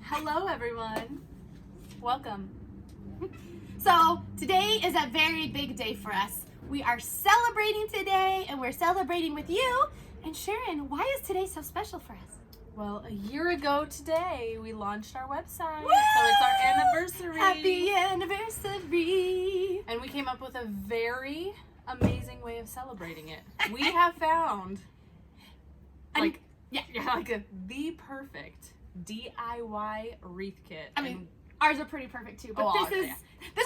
Hello everyone. Welcome. So today is a very big day for us. We are celebrating today and we're celebrating with you. And Sharon, why is today so special for us? Well, a year ago today, we launched our website. Woo! So it's our anniversary. Happy anniversary. And we came up with a very amazing way of celebrating it. We have found the perfect DIY wreath kit. I mean, ours are pretty perfect too, but Oh, this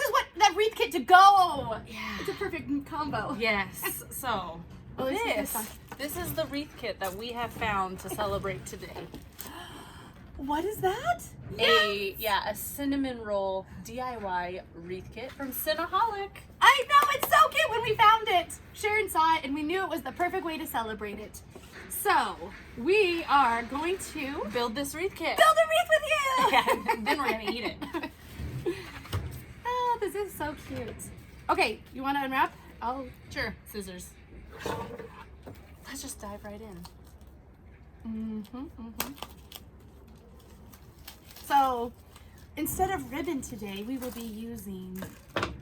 is what that wreath kit to go. Yeah. It's a perfect combo. Yes. So this is the wreath kit that we have found to celebrate today. What is that? A cinnamon roll DIY wreath kit from Cinnaholic. I know, it's so cute. When we found it, Sharon saw it and we knew it was the perfect way to celebrate it. So we are going to Build this wreath kit. build a wreath with you. Yeah, then we're gonna eat it. Oh, this is so cute. Okay, you want to unwrap? Sure. Scissors. Let's just dive right in. So, instead of ribbon today, we will be using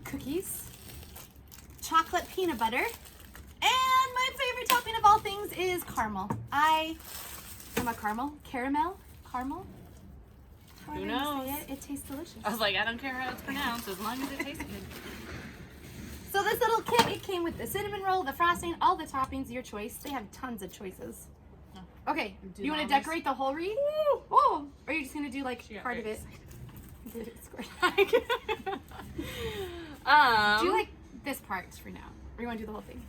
cookies, chocolate peanut butter, and my favorite topping of all things is caramel. I am a caramel. How Who do you knows? say it? It tastes delicious. I was like, I don't care how it's pronounced as long as it tastes good. So this little kit, it came with the cinnamon roll, the frosting, all the toppings, your choice. They have tons of choices. Okay, Do you want to those. decorate the whole wreath? Oh, or are you just going to do like She got part of very it? Do you like this part for now? Or you want to do the whole thing?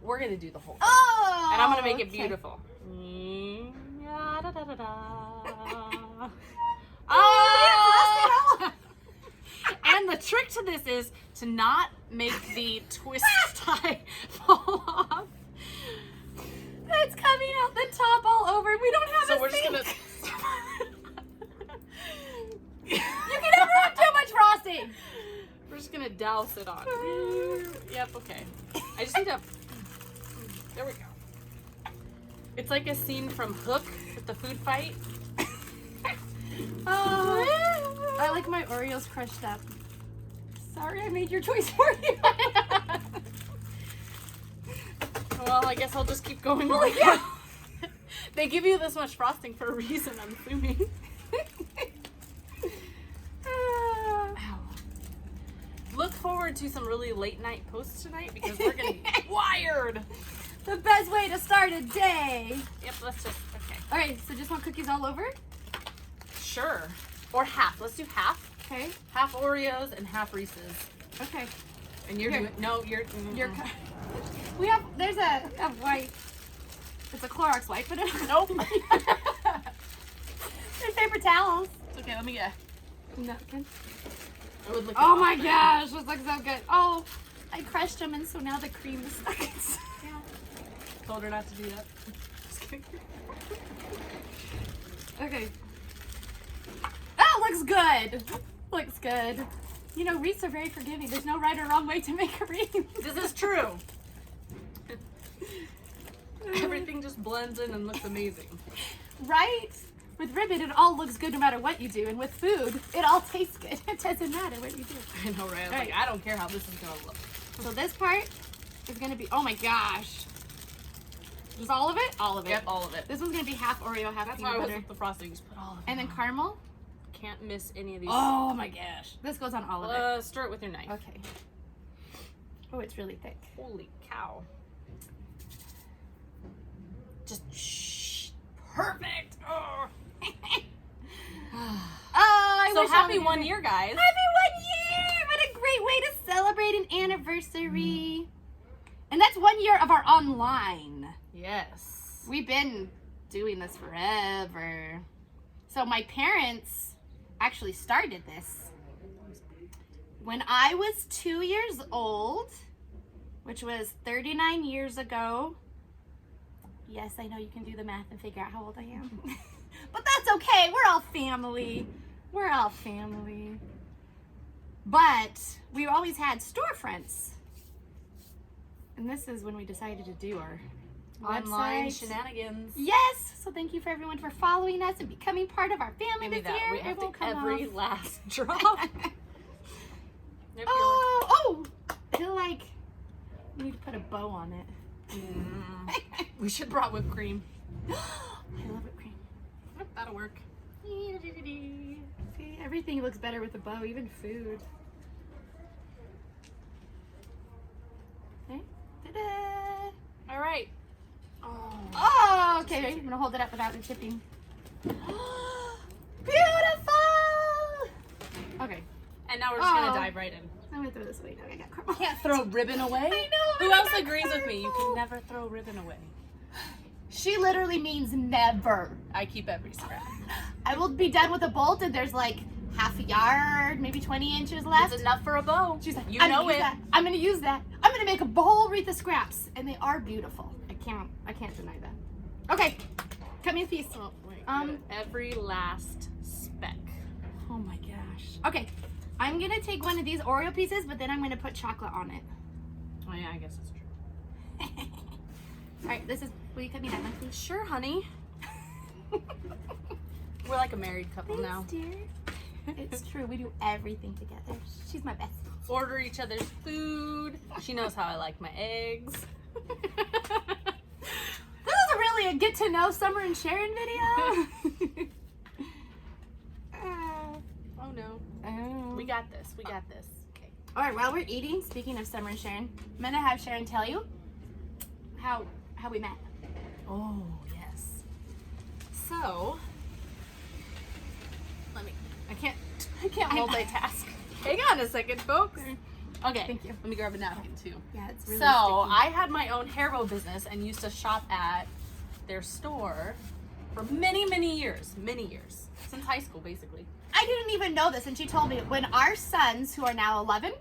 We're gonna do the whole thing. Oh! And I'm gonna make it okay. beautiful. Oh! And the trick to this is to not make the twist tie fall off. It's coming out the top all over. We don't have So a we're just sink. gonna. You can never have too much frosting. We're just gonna douse it on. Yep. Okay. I just need to. There we go. It's like a scene from Hook with the food fight. Oh, I like my Oreos crushed up. Sorry, I made your choice for you. Well, I guess I'll just keep going. Oh, yeah. They give you this much frosting for a reason, I'm assuming. Ow. Look forward to some really late night posts tonight because we're gonna be wired. The best way to start a day. Yep, let's just, okay. All right, so just want cookies all over? Sure. Or half. Let's do half. Okay. Half Oreos and half Reese's. Okay. And you're Here. doing, no, you're We have, there's a white, it's a Clorox wipe, but nope. there's paper towels. It's okay, let me get. Napkin. I would look Oh it my up. gosh, this looks so good. Oh, I crushed them and so now the cream is stuck inside. Told her not to do that. Just kidding. Okay. Oh, looks good. Looks good. You know, wreaths are very forgiving. There's no right or wrong way to make a wreath. This is true. Everything just blends in and looks amazing. Right? With ribbon, it all looks good no matter what you do. And with food, it all tastes good. It doesn't matter what you do. I know, right? I was Right. like, I don't care how this is gonna look. So this part is going to be, oh my gosh. Just all of it? All of it. Yep, all of it. This one's going to be half Oreo, half That's why I peanut was butter. with the frosting. Just put all of it. And then on. caramel. Can't miss any of these. Oh my gosh. This goes on all of it. Stir it with your knife. Okay. Oh, it's really thick. Holy cow. Just shh. Perfect. Oh. I So wish I happy were 1 here. year, guys. Happy 1 year! What a great way to celebrate an anniversary. And that's 1 year of our online. Yes. We've been doing this forever. So my parents actually started this when I was 2 years old, which was 39 years ago. Yes, I know you can do the math and figure out how old I am. But that's okay. We're all family. We're all family. But we always had storefronts. And this is when we decided to do our Online website. shenanigans. Yes. So thank you for everyone for following us and becoming part of our family Maybe this that year. we have It won't to come every off. last drop. Yep, Oh. I feel like we need to put a bow on it. we should brought whipped cream. I love whipped cream. Yep, that'll work. See, everything looks better with a bow, even food. Okay. Ta-da! All right. Oh, okay. I'm gonna hold it up without it tipping. Beautiful! Okay. And now we're just gonna dive right in. I'm gonna throw this away. Okay, I got caramel. Can't throw ribbon away. I know. Who else agrees with me? You can never throw ribbon away. She literally means never. I keep every scrap. I will be done with a bolt and there's like half a yard, maybe 20 inches left. It's enough for a bow. She's like, you I'm know gonna use it. that. I'm gonna use that. I'm gonna make a whole wreath of scraps, and they are beautiful. I can't deny that. Okay, cut me a piece. Oh, wait, every last speck. Oh my gosh. Okay, I'm gonna take one of these Oreo pieces, but then I'm gonna put chocolate on it. Oh yeah, I guess it's true. All right, will you cut me that one, please? Sure, honey. We're like a married couple now. Thanks, dear. It's true. We do everything together. She's my best. Order each other's food. She knows how I like my eggs. This is really a get to know Summer and Sharon video. Oh no. Oh. We got this. We got this. Okay. All right, while we're eating, speaking of Summer and Sharon, I'm gonna have Sharon tell you how we met. Oh yes. So, I can't multitask. Hang on a second, folks. Okay. Thank you. Let me grab a napkin too. Yeah, it's really So sticky. I had my own hair bow business and used to shop at their store for many years, since high school basically. I didn't even know this, and she told me when our sons, who are now 11,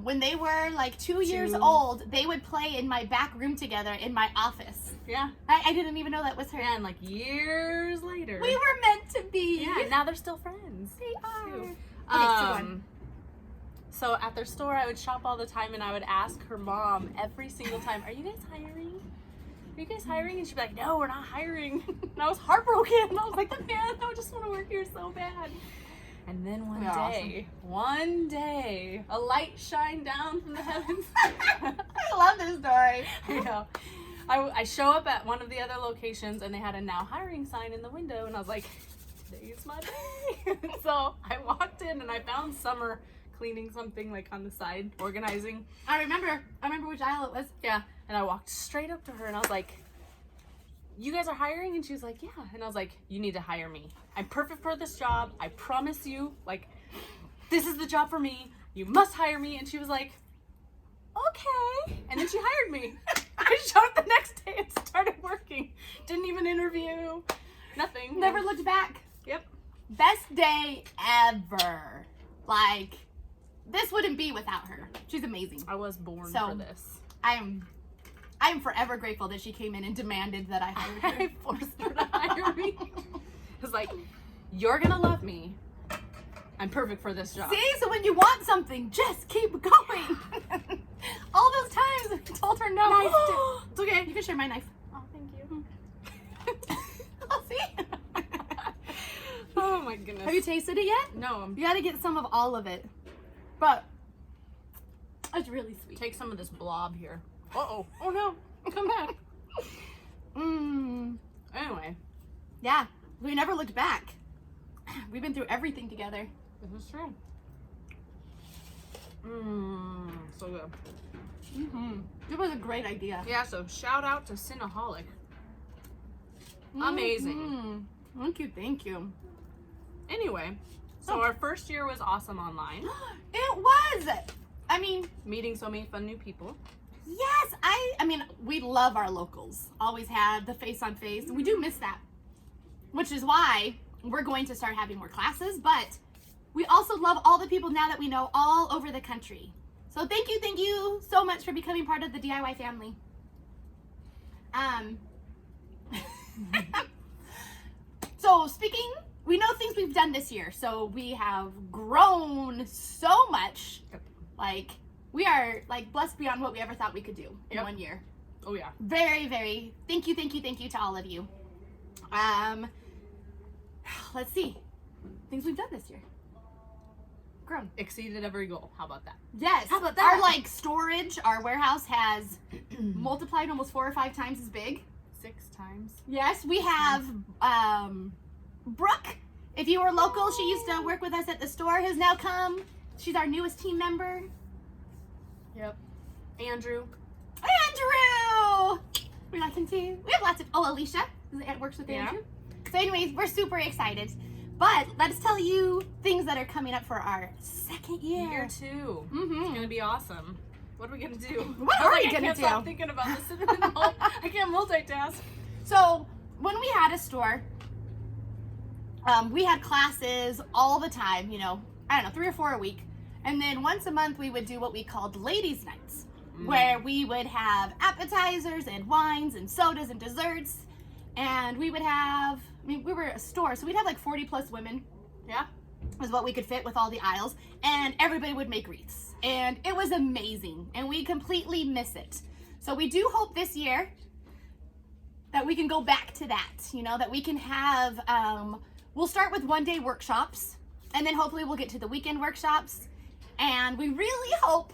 when they were like 2 years old, they would play in my back room together in my office. Yeah. I didn't even know that was her. Yeah, and like years later. We were meant to be. Yeah, and now they're still friends. They are. Too. Okay, so go on. So at their store, I would shop all the time, and I would ask her mom every single time, "Are you guys hiring? Are you guys hiring?" And she'd be like, "No, we're not hiring." And I was heartbroken. I was like, "Man, I just want to work here so bad." And then one day, a light shined down from the heavens. I love this story. You know, I show up at one of the other locations, and they had a now hiring sign in the window, and I was like, "Today's my day." So I walked in, and I found Summer cleaning something like on the side, organizing. I remember which aisle it was. Yeah, and I walked straight up to her, and I was like, "You guys are hiring?" And she was like, "Yeah." And I was like, "You need to hire me. I'm perfect for this job. I promise you. Like, this is the job for me. You must hire me." And she was like, "Okay." And then she hired me. I showed up the next day and started working. Didn't even interview. Nothing. Never looked back. Yep. Best day ever. Like, this wouldn't be without her. She's amazing. I was born So, for this. I am forever grateful that she came in and demanded that I hire her. I forced her to hire me. It was like, "You're gonna love me. I'm perfect for this job." See, so when you want something, just keep going. All those times I told her no. Nice. It's okay. You can share my knife. Oh, thank you. Oh, see? Oh my goodness. Have you tasted it yet? No. You gotta get some of all of it. But it's really sweet. Take some of this blob here. Uh-oh. Oh no. Come back. Mmm. Anyway. Yeah. We never looked back. We've been through everything together. This is true. So good. It was a great idea. Yeah, so shout out to Cinnaholic. Amazing. Thank you. Anyway, so our first year was awesome online. It was. I mean, Meeting so many fun new people. yes, I mean, we love our locals. Always had the face on face. We do miss that. Which is why we're going to start having more classes, but we also love all the people now that we know all over the country. So thank you so much for becoming part of the DIY family. So speaking, we know things we've done this year. So we have grown so much. Like, we are like blessed beyond what we ever thought we could do in 1 year. Oh yeah. Very, very. Thank you to all of you. Let's see. Things we've done this year. Grown. Exceeded every goal. How about that? Yes. How about that? Our like storage, our warehouse has multiplied almost 4 or 5 times as big. 6 times. Yes, we have Brooke. If you were local, she used to work with us at the store, has now come. She's our newest team member. Yep. Andrew. We have lots of, Alicia works with Andrew. So anyways, we're super excited. But let's tell you things that are coming up for our 2nd year. Year 2. Mm-hmm. It's gonna be awesome. What are we gonna do? What are we I gonna can't do? stop thinking about this. I can't multitask. So when we had a store, we had classes all the time, you know, I don't know, 3 or 4 a week. And then once a month we would do what we called ladies' nights, where we would have appetizers and wines and sodas and desserts. And we would have, we were a store, so we'd have like 40 plus women. Yeah. Was what we could fit with all the aisles. And everybody would make wreaths. And it was amazing. And we completely miss it. So we do hope this year that we can go back to that, you know, that we can have, we'll start with 1-day workshops. And then hopefully we'll get to the weekend workshops. And we really hope,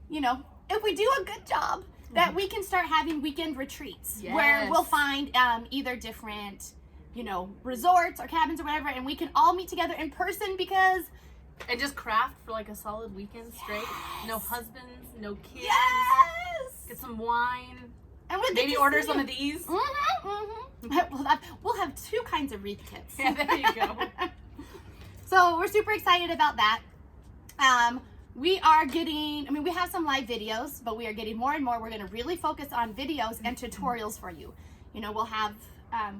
you know, if we do a good job, that we can start having weekend retreats where we'll find either different, you know, resorts or cabins or whatever, and we can all meet together in person because... And just craft for like a solid weekend straight. No husbands, no kids. Yes! Get some wine. And we'll maybe order some of these. We'll have 2 kinds of wreath kits. Yeah, there you go. So we're super excited about that. We are getting, we have some live videos, but we are getting more and more. We're going to really focus on videos and tutorials for you. You know, we'll have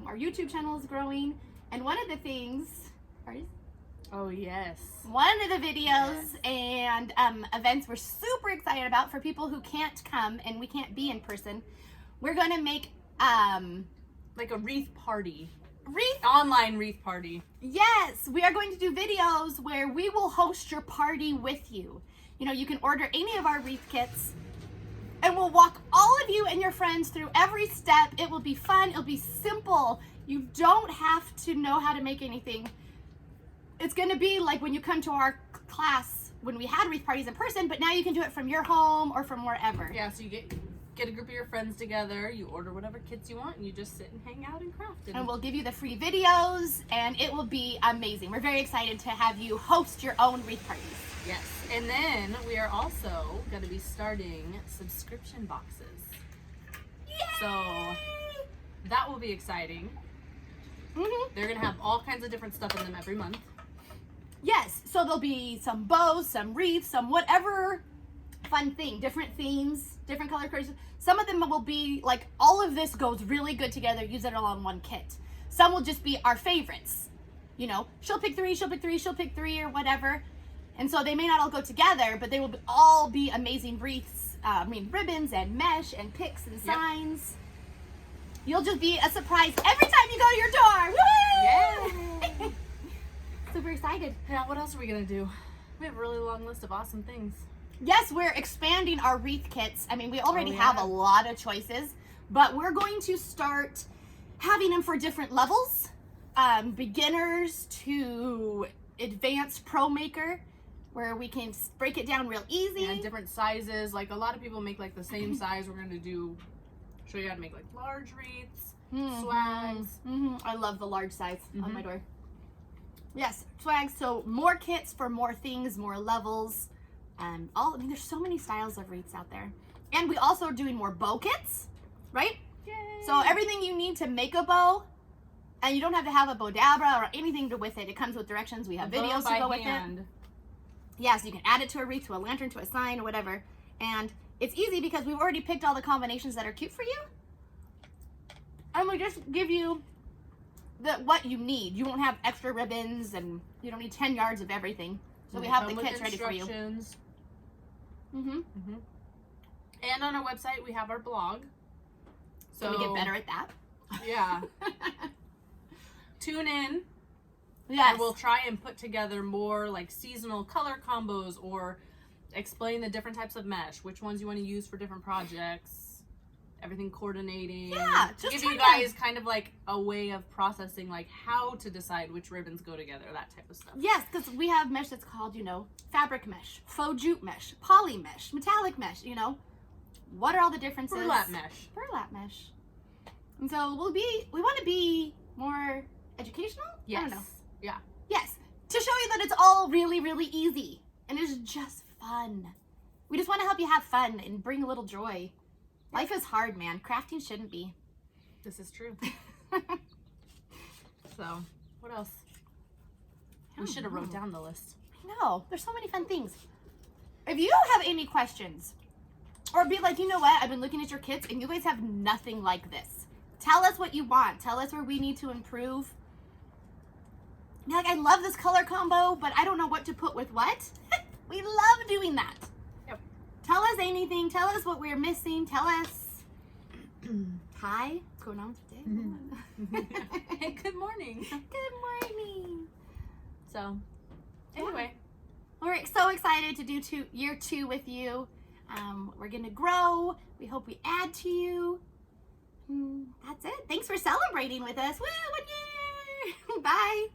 our YouTube channel is growing. And one of the things, oh yes, one of the videos and events we're super excited about for people who can't come and we can't be in person, we're going to make like a wreath party. Online wreath party. Yes, we are going to do videos where we will host your party with you. You know, you can order any of our wreath kits and we'll walk all of you and your friends through every step. It will be fun. It'll be simple. You don't have to know how to make anything. It's going to be like when you come to our class when we had wreath parties in person, but now you can do it from your home or from wherever. Yeah, so you get a group of your friends together, you order whatever kits you want, and you just sit and hang out and craft it. And we'll give you the free videos, and it will be amazing. We're very excited to have you host your own wreath parties. Yes, and then we are also going to be starting subscription boxes. Yay! So that will be exciting. They're going to have all kinds of different stuff in them every month. Yes, so there'll be some bows, some wreaths, some whatever fun thing, different themes, different color codes. Some of them will be like, all of this goes really good together, use it all on one kit. Some will just be our favorites. You know, she'll pick 3, she'll pick 3, she'll pick 3 or whatever. And so they may not all go together, but they will all be amazing wreaths, ribbons and mesh and picks and signs. You'll just be a surprise every time you go to your door. Woo! Yeah. Super excited. Yeah, what else are we going to do? We have a really long list of awesome things. Yes, we're expanding our wreath kits. We already have a lot of choices, but we're going to start having them for different levels. Beginners to advanced pro maker, where we can break it down real easy. And different sizes. Like a lot of people make like the same size. We're going to show you how to make like large wreaths, swags. I love the large size on my door. Yes, swags. So more kits for more things, more levels. There's so many styles of wreaths out there. And we also are doing more bow kits, right? Yay. So everything you need to make a bow, and you don't have to have a bodabra or anything with it. It comes with directions. We have videos to go with it. Yeah, so you can add it to a wreath, to a lantern, to a sign, or whatever. And it's easy because we've already picked all the combinations that are cute for you. And we just give you what you need. You won't have extra ribbons, and you don't need 10 yards of everything. So we have the kits ready for you. And on our website, we have our blog. So we get better at that. Yeah. Tune in. Yes. And we'll try and put together more like seasonal color combos, or explain the different types of mesh, which ones you want to use for different projects. everything coordinating. Yeah, to just give you trying to- guys kind of like a way of processing like how to decide which ribbons go together, that type of stuff. Yes, because we have mesh that's called, fabric mesh, faux jute mesh, poly mesh, metallic mesh, What are all the differences? Burlap mesh. Burlap mesh. And so we want to be more educational? Yes. I don't know. Yeah. Yes, to show you that it's all really, really easy and it's just fun. We just want to help you have fun and bring a little joy. Life is hard, man. Crafting shouldn't be. This is true. So, what else? We should have wrote down the list. No, there's so many fun things. If you have any questions, or be like, you know what, I've been looking at your kits and you guys have nothing like this. Tell us what you want. Tell us where we need to improve. Be like, I love this color combo, but I don't know what to put with what. We love doing that. Yep. Tell us anything. Tell us what we're missing. Tell us. Hi. What's going on today? Hey, good morning. Good morning. So, anyway. We're so excited to do year 2 with you. We're going to grow. We hope we add to you. That's it. Thanks for celebrating with us. Woo, 1 year. Bye.